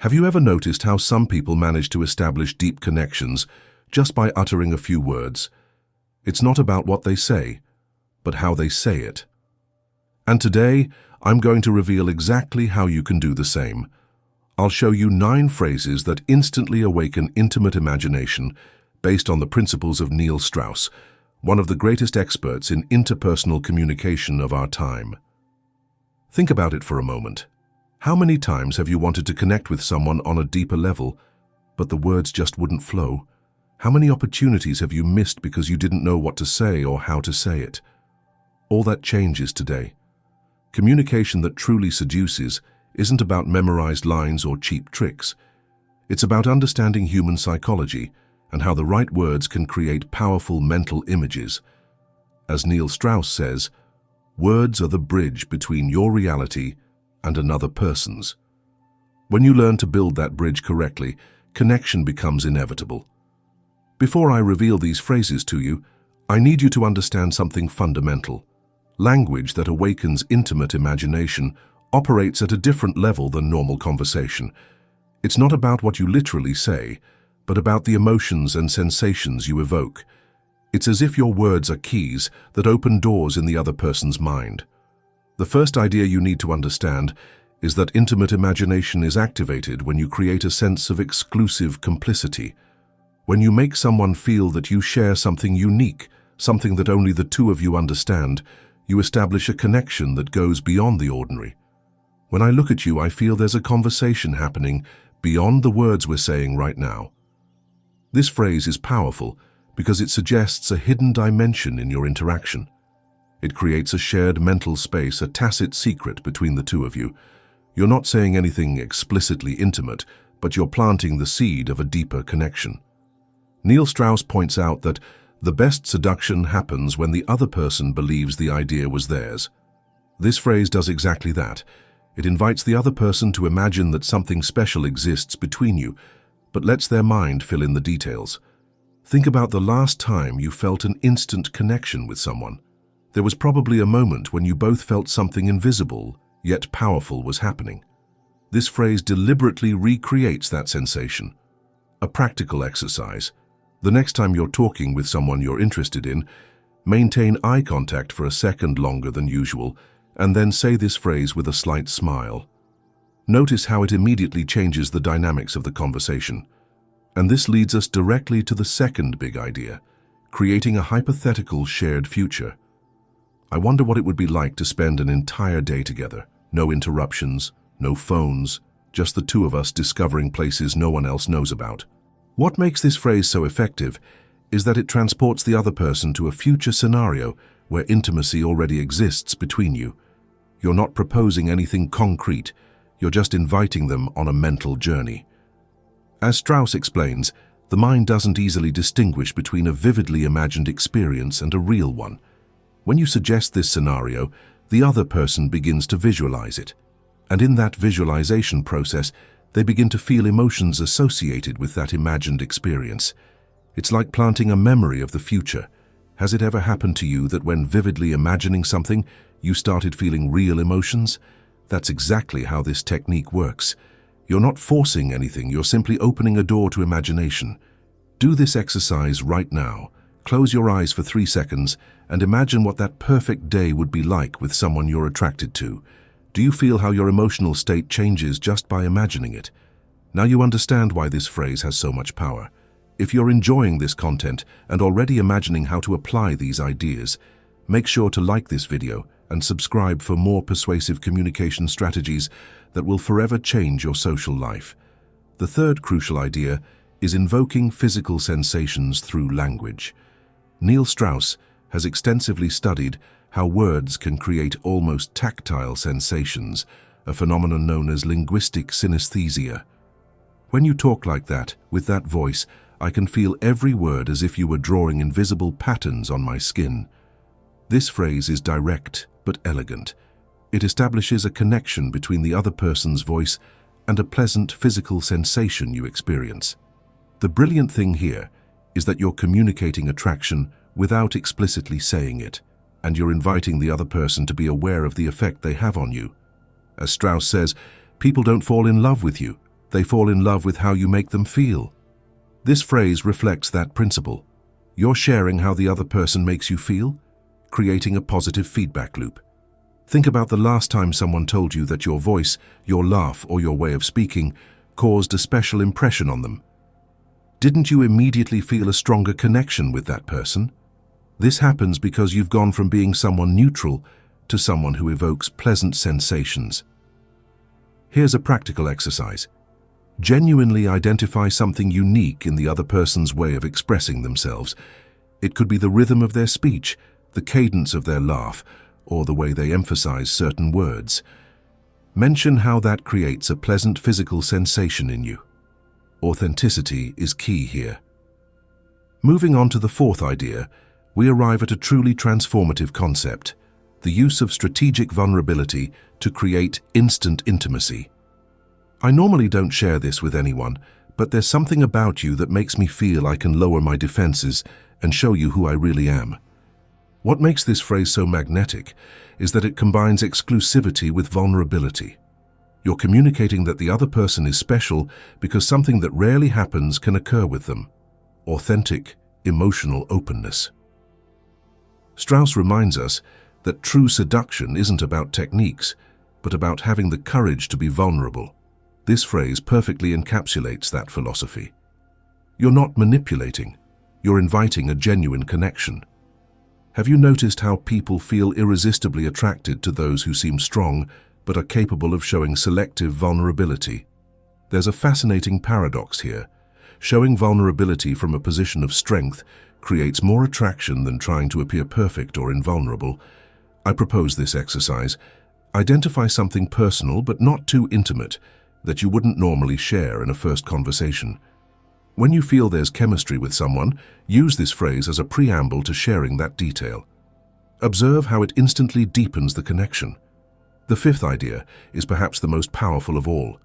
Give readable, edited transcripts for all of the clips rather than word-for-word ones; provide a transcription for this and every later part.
Have you ever noticed how some people manage to establish deep connections just by uttering a few words? It's not about what they say, but how they say it. And today, I'm going to reveal exactly how you can do the same. I'll show you 9 phrases that instantly awaken intimate imagination based on the principles of Neil Strauss, one of the greatest experts in interpersonal communication of our time. Think about it for a moment. How many times have you wanted to connect with someone on a deeper level, but the words just wouldn't flow? How many opportunities have you missed because you didn't know what to say or how to say it? All that changes today. Communication that truly seduces isn't about memorized lines or cheap tricks. It's about understanding human psychology and how the right words can create powerful mental images. As Neil Strauss says, words are the bridge between your reality and another person's. When you learn to build that bridge correctly, connection becomes inevitable. Before I reveal these phrases to you, I need you to understand something fundamental. Language that awakens intimate imagination operates at a different level than normal conversation. It's not about what you literally say, but about the emotions and sensations you evoke. It's as if your words are keys that open doors in the other person's mind. The first idea you need to understand is that intimate imagination is activated when you create a sense of exclusive complicity. When you make someone feel that you share something unique, something that only the two of you understand, you establish a connection that goes beyond the ordinary. When I look at you, I feel there's a conversation happening beyond the words we're saying right now. This phrase is powerful because it suggests a hidden dimension in your interaction. It creates a shared mental space, a tacit secret between the two of you. You're not saying anything explicitly intimate, but you're planting the seed of a deeper connection. Neil Strauss points out that the best seduction happens when the other person believes the idea was theirs. This phrase does exactly that. It invites the other person to imagine that something special exists between you, but lets their mind fill in the details. Think about the last time you felt an instant connection with someone. There was probably a moment when you both felt something invisible, yet powerful was happening. This phrase deliberately recreates that sensation. A practical exercise. The next time you're talking with someone you're interested in, maintain eye contact for a second longer than usual, and then say this phrase with a slight smile. Notice how it immediately changes the dynamics of the conversation. And this leads us directly to the second big idea, creating a hypothetical shared future. I wonder what it would be like to spend an entire day together. No interruptions, no phones, just the two of us discovering places no one else knows about. What makes this phrase so effective is that it transports the other person to a future scenario where intimacy already exists between you. You're not proposing anything concrete, you're just inviting them on a mental journey. As Strauss explains, the mind doesn't easily distinguish between a vividly imagined experience and a real one. When you suggest this scenario, the other person begins to visualize it. And in that visualization process, they begin to feel emotions associated with that imagined experience. It's like planting a memory of the future. Has it ever happened to you that when vividly imagining something, you started feeling real emotions? That's exactly how this technique works. You're not forcing anything, you're simply opening a door to imagination. Do this exercise right now. Close your eyes for 3 seconds and imagine what that perfect day would be like with someone you're attracted to. Do you feel how your emotional state changes just by imagining it? Now you understand why this phrase has so much power. If you're enjoying this content and already imagining how to apply these ideas, make sure to like this video and subscribe for more persuasive communication strategies that will forever change your social life. The third crucial idea is invoking physical sensations through language. Neil Strauss has extensively studied how words can create almost tactile sensations, a phenomenon known as linguistic synesthesia. When you talk like that, with that voice, I can feel every word as if you were drawing invisible patterns on my skin. This phrase is direct but elegant. It establishes a connection between the other person's voice and a pleasant physical sensation you experience. The brilliant thing here is that you're communicating attraction without explicitly saying it, and you're inviting the other person to be aware of the effect they have on you. As Strauss says, people don't fall in love with you, They fall in love with how you make them feel. This phrase reflects that principle. You're sharing how the other person makes you feel, creating a positive feedback loop. Think about the last time someone told you that your voice, your laugh, or your way of speaking caused a special impression on them. Didn't you immediately feel a stronger connection with that person? This happens because you've gone from being someone neutral to someone who evokes pleasant sensations. Here's a practical exercise. Genuinely identify something unique in the other person's way of expressing themselves. It could be the rhythm of their speech, the cadence of their laugh, or the way they emphasize certain words. Mention how that creates a pleasant physical sensation in you. Authenticity is key here. Moving on to the fourth idea, we arrive at a truly transformative concept, the use of strategic vulnerability to create instant intimacy. I normally don't share this with anyone, but there's something about you that makes me feel I can lower my defenses and show you who I really am. What makes this phrase so magnetic is that it combines exclusivity with vulnerability. You're communicating that the other person is special because something that rarely happens can occur with them. Authentic, emotional openness. Strauss reminds us that true seduction isn't about techniques, but about having the courage to be vulnerable. This phrase perfectly encapsulates that philosophy. You're not manipulating, you're inviting a genuine connection. Have you noticed how people feel irresistibly attracted to those who seem strong but are capable of showing selective vulnerability? There's a fascinating paradox here. Showing vulnerability from a position of strength creates more attraction than trying to appear perfect or invulnerable. I propose this exercise. Identify something personal but not too intimate that you wouldn't normally share in a first conversation. When you feel there's chemistry with someone, use this phrase as a preamble to sharing that detail. Observe how it instantly deepens the connection. The fifth idea is perhaps the most powerful of all,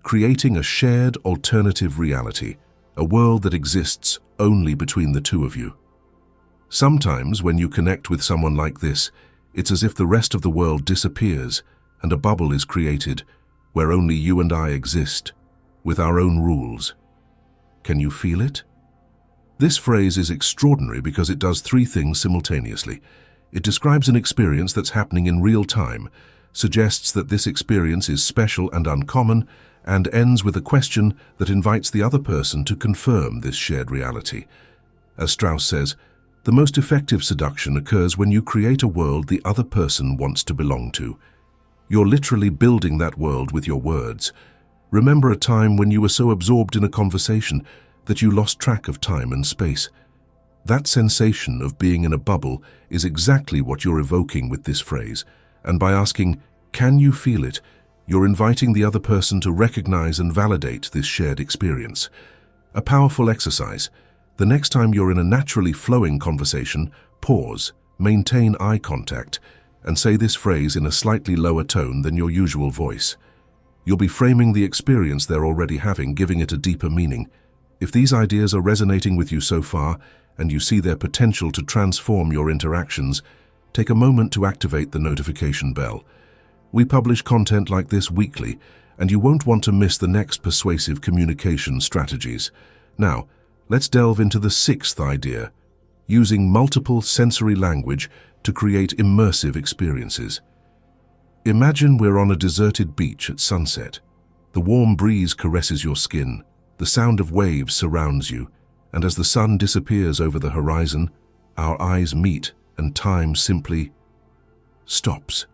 creating a shared alternative reality, a world that exists only between the two of you. Sometimes when you connect with someone like this, it's as if the rest of the world disappears and a bubble is created where only you and I exist, with our own rules. Can you feel it? This phrase is extraordinary because it does three things simultaneously. It describes an experience that's happening in real time, suggests that this experience is special and uncommon, and ends with a question that invites the other person to confirm this shared reality. As Strauss says, the most effective seduction occurs when you create a world the other person wants to belong to. You're literally building that world with your words. Remember a time when you were so absorbed in a conversation that you lost track of time and space. That sensation of being in a bubble is exactly what you're evoking with this phrase, and by asking, "Can you feel it?" you're inviting the other person to recognize and validate this shared experience. A powerful exercise. The next time you're in a naturally flowing conversation, pause, maintain eye contact, and say this phrase in a slightly lower tone than your usual voice. You'll be framing the experience they're already having, giving it a deeper meaning. If these ideas are resonating with you so far, and you see their potential to transform your interactions, take a moment to activate the notification bell. We publish content like this weekly, and you won't want to miss the next persuasive communication strategies. Now, let's delve into the sixth idea, using multiple sensory language to create immersive experiences. Imagine we're on a deserted beach at sunset. The warm breeze caresses your skin, the sound of waves surrounds you, and as the sun disappears over the horizon, our eyes meet and time simply stops.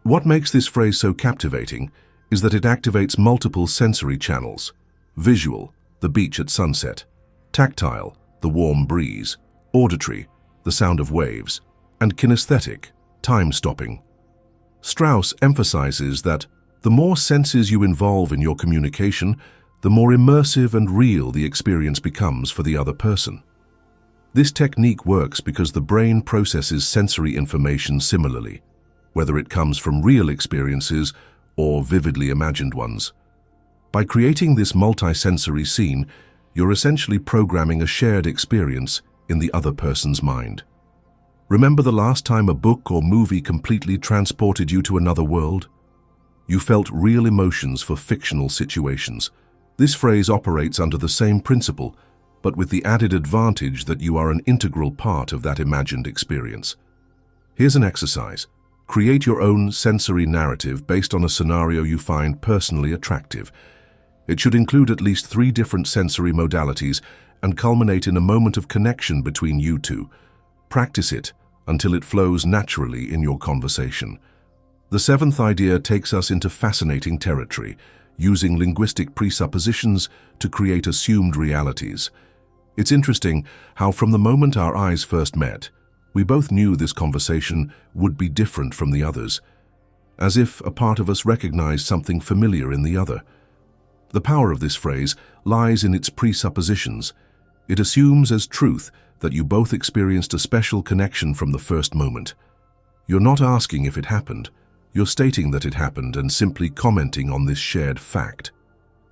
What makes this phrase so captivating is that it activates multiple sensory channels: visual, the beach at sunset; tactile, the warm breeze; auditory, the sound of waves; and kinesthetic, time stopping. Strauss emphasizes that the more senses you involve in your communication, the more immersive and real the experience becomes for the other person. This technique works because the brain processes sensory information similarly, whether it comes from real experiences or vividly imagined ones. By creating this multisensory scene, you're essentially programming a shared experience in the other person's mind. Remember the last time a book or movie completely transported you to another world? You felt real emotions for fictional situations. This phrase operates under the same principle, but with the added advantage that you are an integral part of that imagined experience. Here's an exercise. Create your own sensory narrative based on a scenario you find personally attractive. It should include at least 3 different sensory modalities and culminate in a moment of connection between you two. Practice it until it flows naturally in your conversation. The 7th idea takes us into fascinating territory, using linguistic presuppositions to create assumed realities. It's interesting how from the moment our eyes first met, we both knew this conversation would be different from the others, as if a part of us recognized something familiar in the other. The power of this phrase lies in its presuppositions. It assumes as truth that you both experienced a special connection from the first moment. You're not asking if it happened, you're stating that it happened and simply commenting on this shared fact.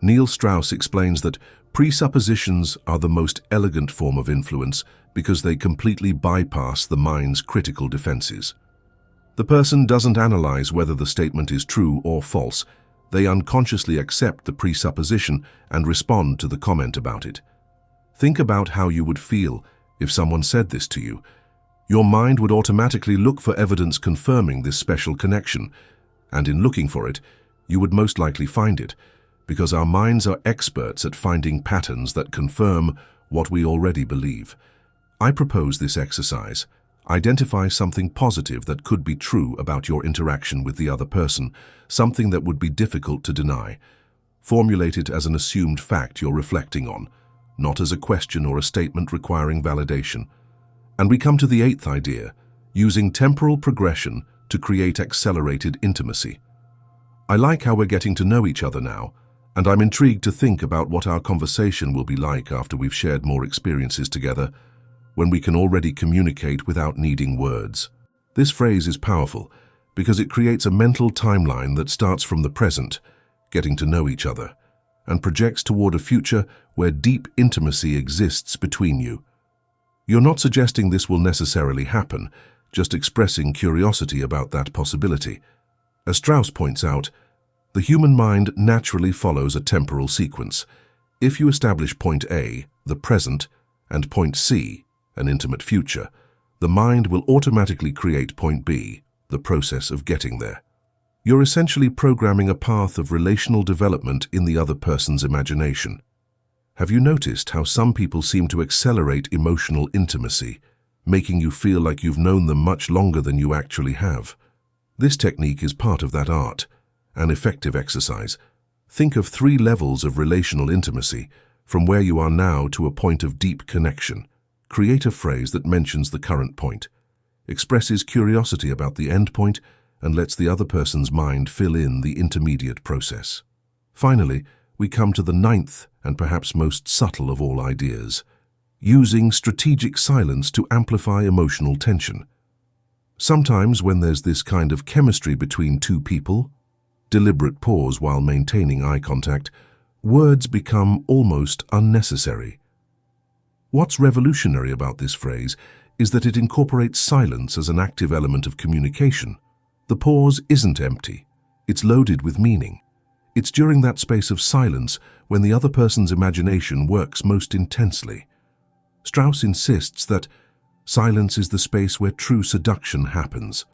Neil Strauss explains that presuppositions are the most elegant form of influence because they completely bypass the mind's critical defenses. The person doesn't analyze whether the statement is true or false. They unconsciously accept the presupposition and respond to the comment about it. Think about how you would feel if someone said this to you. Your mind would automatically look for evidence confirming this special connection, and in looking for it, you would most likely find it, because our minds are experts at finding patterns that confirm what we already believe. I propose this exercise. Identify something positive that could be true about your interaction with the other person, something that would be difficult to deny. Formulate it as an assumed fact you're reflecting on, not as a question or a statement requiring validation. And we come to the 8th idea, using temporal progression to create accelerated intimacy. I like how we're getting to know each other now, and I'm intrigued to think about what our conversation will be like after we've shared more experiences together, when we can already communicate without needing words. This phrase is powerful because it creates a mental timeline that starts from the present, getting to know each other, and projects toward a future where deep intimacy exists between you. You're not suggesting this will necessarily happen, just expressing curiosity about that possibility. As Strauss points out, the human mind naturally follows a temporal sequence. If you establish point A, the present, and point C, an intimate future, the mind will automatically create point B, the process of getting there. You're essentially programming a path of relational development in the other person's imagination. Have you noticed how some people seem to accelerate emotional intimacy, making you feel like you've known them much longer than you actually have? This technique is part of that art, an effective exercise. Think of 3 levels of relational intimacy, from where you are now to a point of deep connection. Create a phrase that mentions the current point, expresses curiosity about the end point, and lets the other person's mind fill in the intermediate process. Finally, we come to the 9th and perhaps most subtle of all ideas, using strategic silence to amplify emotional tension. Sometimes when there's this kind of chemistry between 2 people, deliberate pause while maintaining eye contact, words become almost unnecessary. What's revolutionary about this phrase is that it incorporates silence as an active element of communication. The pause isn't empty, it's loaded with meaning. It's during that space of silence when the other person's imagination works most intensely. Strauss insists that silence is the space where true seduction happens.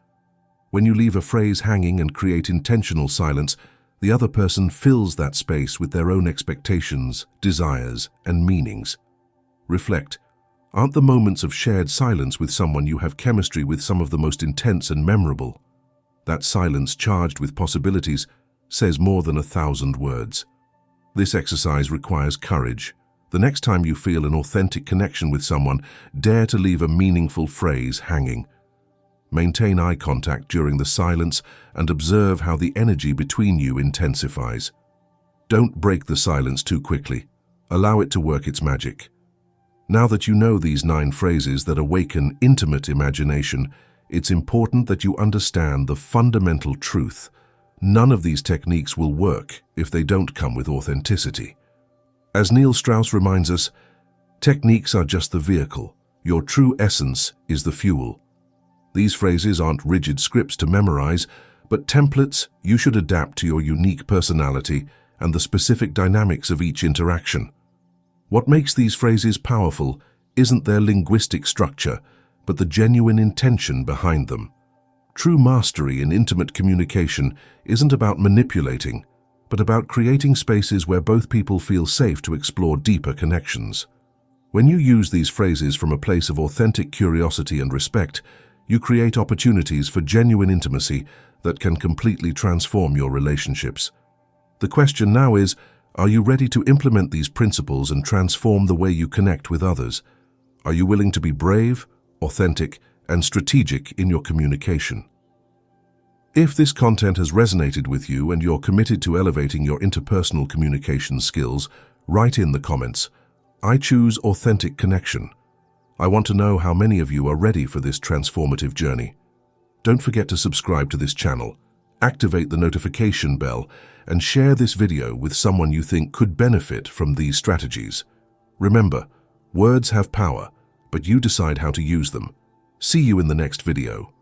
When you leave a phrase hanging and create intentional silence, the other person fills that space with their own expectations, desires, and meanings. Reflect. Aren't the moments of shared silence with someone you have chemistry with some of the most intense and memorable? That silence charged with possibilities says more than 1,000 words. This exercise requires courage. The next time you feel an authentic connection with someone, dare to leave a meaningful phrase hanging. Maintain eye contact during the silence and observe how the energy between you intensifies. Don't break the silence too quickly. Allow it to work its magic. Now that you know these 9 phrases that awaken intimate imagination, it's important that you understand the fundamental truth. None of these techniques will work if they don't come with authenticity. As Neil Strauss reminds us, techniques are just the vehicle. Your true essence is the fuel. These phrases aren't rigid scripts to memorize, But templates you should adapt to your unique personality and the specific dynamics of each interaction. What makes these phrases powerful isn't their linguistic structure, but the genuine intention behind them. True mastery in intimate communication isn't about manipulating, but about creating spaces where both people feel safe to explore deeper connections. When you use these phrases from a place of authentic curiosity and respect, you create opportunities for genuine intimacy that can completely transform your relationships. The question now is, are you ready to implement these principles and transform the way you connect with others? Are you willing to be brave, authentic, and strategic in your communication? If this content has resonated with you and you're committed to elevating your interpersonal communication skills, write in the comments, "I choose authentic connection." I want to know how many of you are ready for this transformative journey. Don't forget to subscribe to this channel, activate the notification bell, and share this video with someone you think could benefit from these strategies. Remember, words have power, but you decide how to use them. See you in the next video.